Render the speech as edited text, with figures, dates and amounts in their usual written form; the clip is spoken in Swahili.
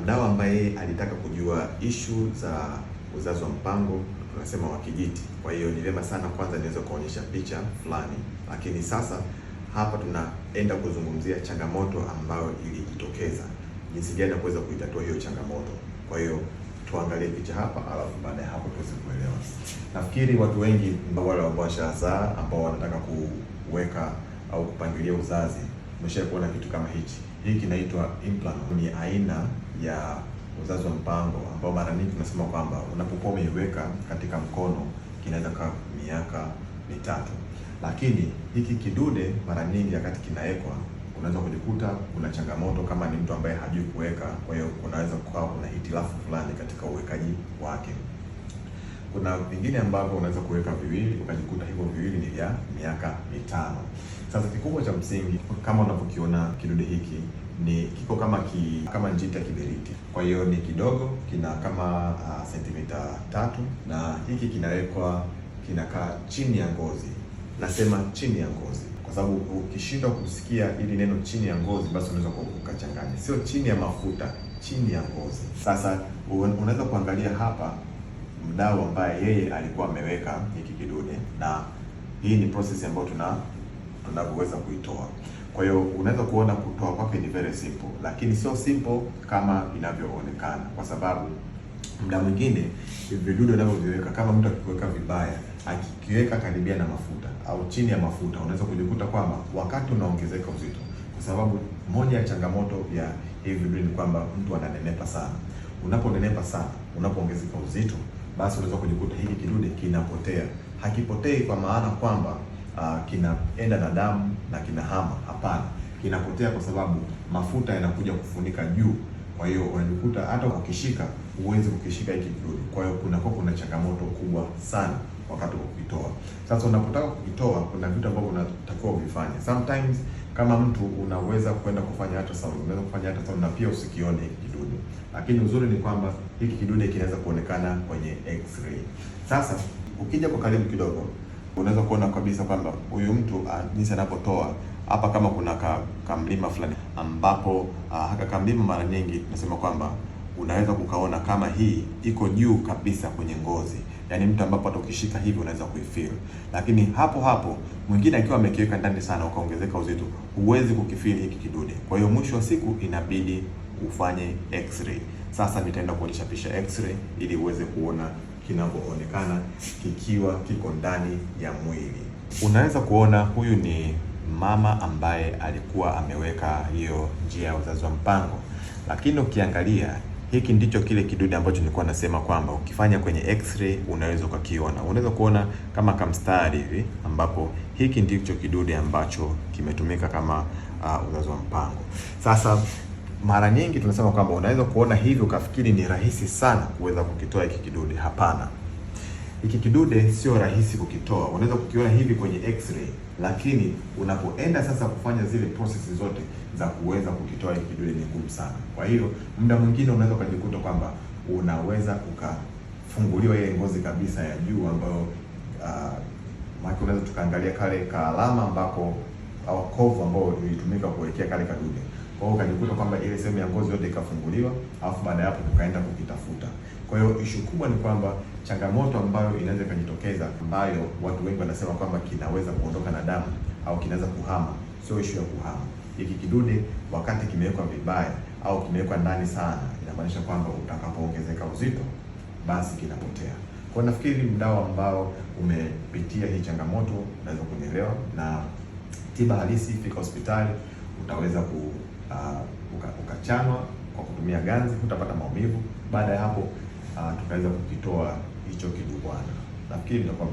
mdau ambaye alitaka kujua issue za uzazi wa mpango, tunasema wa kijiti. Kwa hiyo ni vyema sana kwanza niweza kuonyesha picha fulani, lakini sasa hapa tunaenda kuzungumzia changamoto ambayo ilijitokeza, jinsi gani ya kuweza kuitatua hiyo changamoto. Kwa hiyo tuangalie picha hapa, alafu baada ya hapo tuweze kuelewa. Nafikiri watu wengi wale ambao washazaa, ambao wanataka kuweka au kupangilia uzazi, umeshawahi kuona kitu kama hichi. Hii kinaitwa implant. Ni aina ya uzazi wa mpango ambao mara nyingi tunasema kwamba unapokuwa umeiweka katika mkono kinaweza kaa miaka mitatu. Lakini hiki kidude mara nyingi wakati kinawekwa unaweza kujikuta kuna changamoto kama ni mtu ambaye hajui kuweka. Kwa hiyo kunaweza kuwa kuna hitilafu fulani katika uwekaji wake. Kuna vingine ambavyo unaweza kuweka viwili ukajikuta hivyo viwili ni vya miaka mitano. Sasa kikubwa cha msingi kama unavyokiona kidude hiki ni kiko kama njiti ya kiberiti. Kwa hiyo ni kidogo, kina kama sentimita 3 na hiki kinakaa chini ya ngozi. Nasema chini ya ngozi kwa sababu ukishindwa kusikia ili neno chini ya ngozi, basi unaweza ukachanganya. Sio chini ya mafuta, chini ya ngozi. Sasa unaweza kuangalia hapa mdau ambaye yeye alikuwa ameweka hiki kidude, na hii ni process ambayo tunaweza kuitoa. Kwa hiyo unaweza kuona kutoa kwake ni very simple, lakini sio simple kama inavyoonekana, kwa sababu muda mwingine vidude unavyoviweka, kama mtu akiweka vibaya, akikiweka karibia na mafuta au chini ya mafuta, unaweza kujikuta kwamba wakati unaongezeka uzito, kwa sababu moja ya changamoto ya hivi vidude ni kwamba mtu ananenepa sana. Unaponenepa sana, unapoongezeka uzito, basi unaweza kujikuta hiki kidude kinapotea. Hakipotei kwa maana kwamba kinaenda na damu na kinahama. Hapana, kinapotea kwa sababu mafuta yanakuja kufunika juu. Kwa hiyo unajikuta hata ukishika huwezi kukishika hiki kidude. Kwa hiyo kuna changamoto kubwa sana wakati wa kukitoa. Sasa unapotaka kukitoa, kuna vitu ambavyo unatakiwa uvifanye. Sometimes kama mtu unaweza kwenda kufanya ultrasound, unaweza kufanya ultrasound na pia usikione hiki kidude. Lakini uzuri ni kwamba hiki kidude kinaweza kuonekana kwenye x-ray. Sasa ukija kwa karibu kidogo, unaweza kuona kabisa kwamba huyu mtu jinsi anapotoa hapa, kama kuna kamlima fulani ambapo haka kamlima mara nyingi tunasema kwamba unaweza kukaona kama hii iko juu kabisa kwenye ngozi. Yaani mtu ambapo hata ukishika hivi unaweza kuifeel. Lakini hapo mwingine akiwa amekiweka ndani sana ukaongezeka uzito, huwezi kukifeel hiki kidude. Kwa hiyo mwisho wa siku inabidi ufanye x-ray. Sasa nitaenda kuonyesha picha x-ray ili uweze kuona kinavyoonekana kikiwa kiko ndani ya mwili. Unaweza kuona huyu ni mama ambaye alikuwa ameweka hiyo njia ya uzazi wa mpango, lakini ukiangalia hiki ndicho kile kidude ambacho nilikuwa nasema kwamba ukifanya kwenye x-ray unaweza ukakiona. Unaweza kuona kama kamstari hivi, ambapo hiki ndicho kidude ambacho kimetumika kama uzazi wa mpango. Sasa mara nyingi tunasema kwamba unaweza kuona hivi ukafikiri ni rahisi sana kuweza kukitoa hiki kidude. Hapana. Hiki kidude sio rahisi kukitoa. Unaweza kukiona hivi kwenye x-ray, lakini unapoenda sasa kufanya zile processes zote za kuweza kukitoa hiki kidude ni ngumu sana. Kwa hiyo muda mwingine unaweza ukajikuta kwamba unaweza ukafunguliwa ile ngozi kabisa ya juu ambayo maki unaweza tukaangalia kale kaalama ambako au kovu ambao ilitumika kuwekea kale kadude. Kwa hiyo ukajikuta kwamba ile sehemu ya ngozi yote ikafunguliwa, alafu baada ya hapo tukaenda kukitafuta. Kwa hiyo issue kubwa ni kwamba changamoto ambayo inaweza kujitokeza, ambayo watu wengi wanasema kwamba kinaweza kuondoka na damu au kinaweza kuhama, sio issue ya kuhama. Hiki kidude wakati kimewekwa vibaya au kimewekwa ndani sana, inamaanisha kwamba utakapoongezeka uzito basi kinapotea. Kwa nafikiri mdau ambao umepitia hii changamoto unaweza kunielewa, na tiba halisi, fika hospitali, utaweza ukachanwa kwa kutumia ganzi, utapata maumivu. Baada ya hapo tukaweza kukitoa hicho kidubwana. Nafikiri nitakuwa